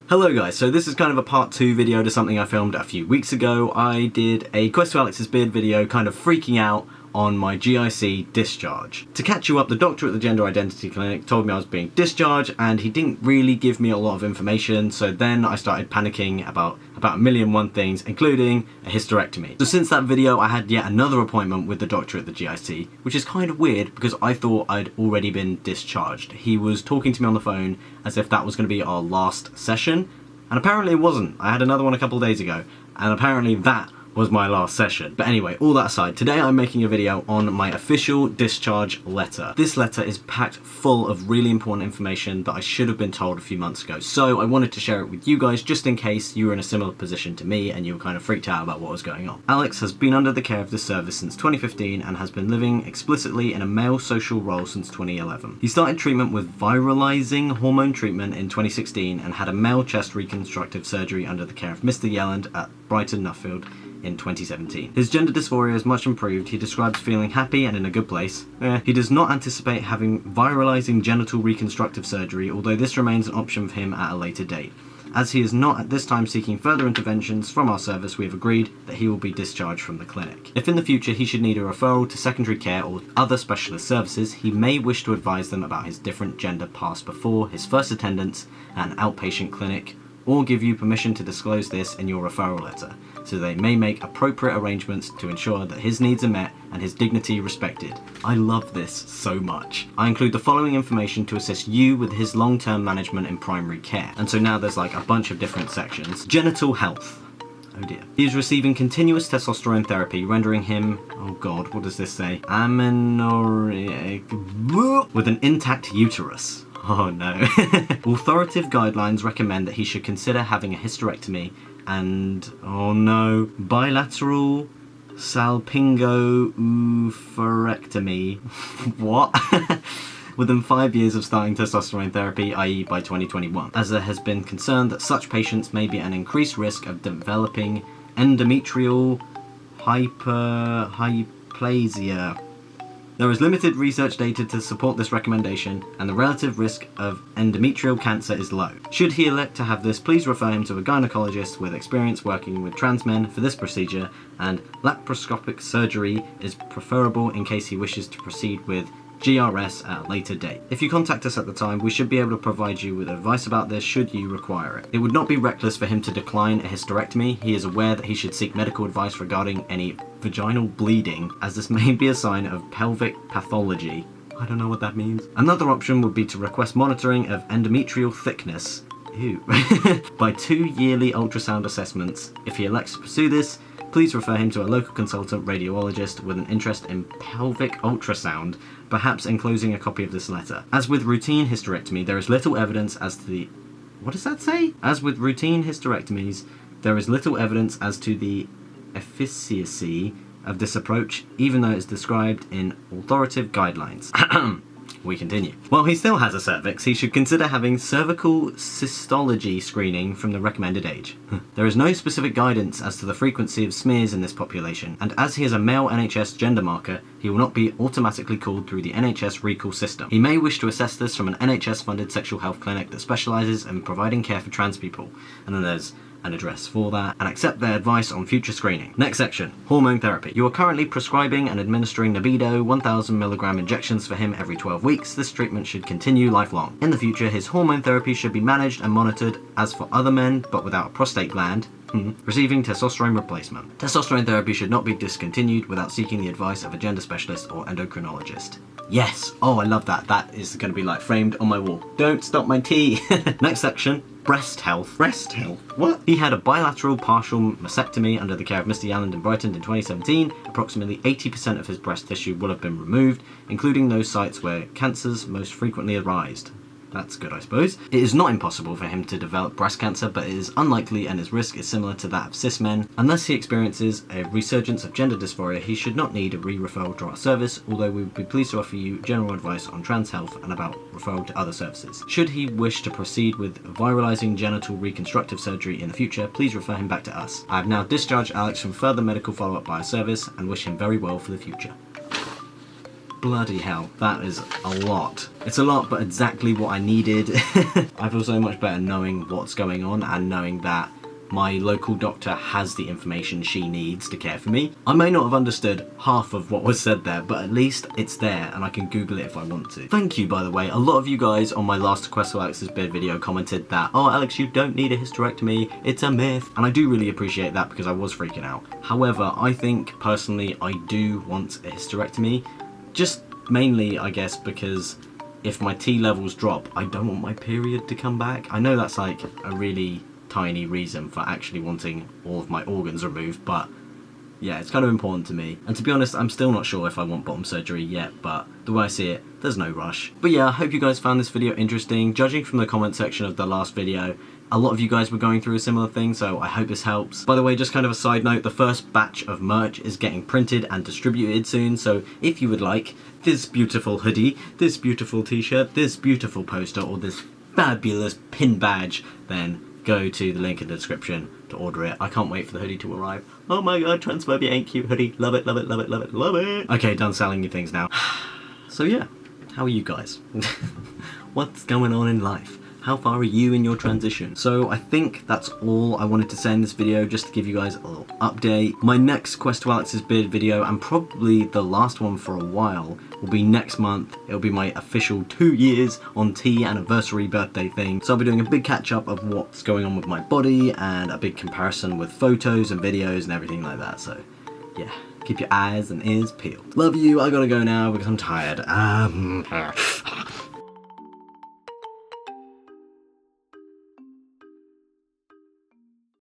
Hello guys, so this is kind of a part 2 video to something I filmed a few weeks ago. I did a Quest to Alex's Beard video kind of freaking out on my GIC discharge. To catch you up, the doctor at the Gender Identity Clinic told me I was being discharged and he didn't really give me a lot of information, so then I started panicking about a million and one things, including a hysterectomy. So since that video I had yet another appointment with the doctor at the GIC, which is kind of weird because I thought I'd already been discharged. He was talking to me on the phone as if that was going to be our last session, and apparently it wasn't. I had another one a couple of days ago, and apparently that was my last session. But anyway, all that aside, today I'm making a video on my official discharge letter. This letter is packed full of really important information that I should have been told a few months ago, so I wanted to share it with you guys just in case you were in a similar position to me and you were kind of freaked out about what was going on. Alex has been under the care of this service since 2015 and has been living explicitly in a male social role since 2011. He started treatment with viralizing hormone treatment in 2016 and had a male chest reconstructive surgery under the care of Mr. Yelland at Brighton Nuffield in 2017. His gender dysphoria is much improved. He describes feeling happy and in a good place. He does not anticipate having viralizing genital reconstructive surgery, although this remains an option for him at a later date. As he is not at this time seeking further interventions from our service, we have agreed that he will be discharged from the clinic. If in the future he should need a referral to secondary care or other specialist services, he may wish to advise them about his different gender past before his first attendance at an outpatient clinic, or give you permission to disclose this in your referral letter, so they may make appropriate arrangements to ensure that his needs are met and his dignity respected. I love this so much. I include the following information to assist you with his long-term management in primary care. And so now there's like a bunch of different sections. Genital health. Oh dear. He is receiving continuous testosterone therapy, rendering him, oh god, what does this say? Amenorrheic with an intact uterus. Oh no. Authoritative guidelines recommend that he should consider having a hysterectomy and, oh no, bilateral salpingo-oophorectomy. What? Within 5 years of starting testosterone therapy, i.e. by 2021, as there has been concern that such patients may be at an increased risk of developing endometrial hyperplasia. There is limited research data to support this recommendation, and the relative risk of endometrial cancer is low. Should he elect to have this, please refer him to a gynecologist with experience working with trans men for this procedure, and laparoscopic surgery is preferable in case he wishes to proceed with GRS at a later date. If you contact us at the time, we should be able to provide you with advice about this should you require it. It would not be reckless for him to decline a hysterectomy. He is aware that he should seek medical advice regarding any vaginal bleeding, as this may be a sign of pelvic pathology. I don't know what that means. Another option would be to request monitoring of endometrial thickness, ew, by 2 yearly ultrasound assessments. If he elects to pursue this, please refer him to a local consultant radiologist with an interest in pelvic ultrasound, perhaps enclosing a copy of this letter. As with routine hysterectomy, there is little evidence as to the... What does that say? As with routine hysterectomies, there is little evidence as to the efficacy of this approach, even though it's described in authoritative guidelines. We continue. While he still has a cervix, he should consider having cervical cystology screening from the recommended age. There is no specific guidance as to the frequency of smears in this population, and as he is a male NHS gender marker, he will not be automatically called through the NHS recall system. He may wish to assess this from an NHS-funded sexual health clinic that specialises in providing care for trans people, and then there's an address for that, and accept their advice on future screening. Next section, hormone therapy. You are currently prescribing and administering Nebido 1000 mg injections for him every 12 weeks. This treatment should continue lifelong. In the future, his hormone therapy should be managed and monitored as for other men, but without a prostate gland, receiving testosterone replacement. Testosterone therapy should not be discontinued without seeking the advice of a gender specialist or endocrinologist. Yes! Oh, I love that. That is going to be like framed on my wall. Don't stop my tea! Next section. Breast health. Breast health? What? He had a bilateral partial mastectomy under the care of Mr. Yelland in Brighton in 2017. Approximately 80% of his breast tissue will have been removed, including those sites where cancers most frequently arise. That's good, I suppose. It is not impossible for him to develop breast cancer, but it is unlikely and his risk is similar to that of cis men. Unless he experiences a resurgence of gender dysphoria, he should not need a re-referral to our service, although we would be pleased to offer you general advice on trans health and about referral to other services. Should he wish to proceed with viralizing genital reconstructive surgery in the future, please refer him back to us. I have now discharged Alex from further medical follow-up by our service and wish him very well for the future. Bloody hell, that is a lot. It's a lot, but exactly what I needed. I feel so much better knowing what's going on and knowing that my local doctor has the information she needs to care for me. I may not have understood half of what was said there, but at least it's there and I can Google it if I want to. Thank you, by the way. A lot of you guys on my last Quest for Alex's beard video commented that, oh Alex, you don't need a hysterectomy, it's a myth. And I do really appreciate that because I was freaking out. However, I think personally I do want a hysterectomy, just mainly I guess because if my T levels drop, I don't want my period to come back. I know that's like a really tiny reason for actually wanting all of my organs removed, but yeah, it's kind of important to me. And to be honest, I'm still not sure if I want bottom surgery yet, but the way I see it, there's no rush. But yeah, I hope you guys found this video interesting. Judging from the comment section of the last video, a lot of you guys were going through a similar thing, so I hope this helps. By the way, just kind of a side note, the first batch of merch is getting printed and distributed soon, so if you would like this beautiful hoodie, this beautiful t-shirt, this beautiful poster, or this fabulous pin badge, then go to the link in the description to order it. I can't wait for the hoodie to arrive. Oh my god, Transphobia ain't cute hoodie. Love it, love it, love it, love it, love it. Okay, done selling you things now. So yeah, how are you guys? What's going on in life? How far are you in your transition? So I think that's all I wanted to say in this video, just to give you guys a little update. My next Quest to Alex's beard video, and probably the last one for a while, will be next month. It'll be my official 2 years on T anniversary birthday thing. So I'll be doing a big catch up of what's going on with my body and a big comparison with photos and videos and everything like that. So yeah, keep your eyes and ears peeled. Love you, I gotta go now because I'm tired.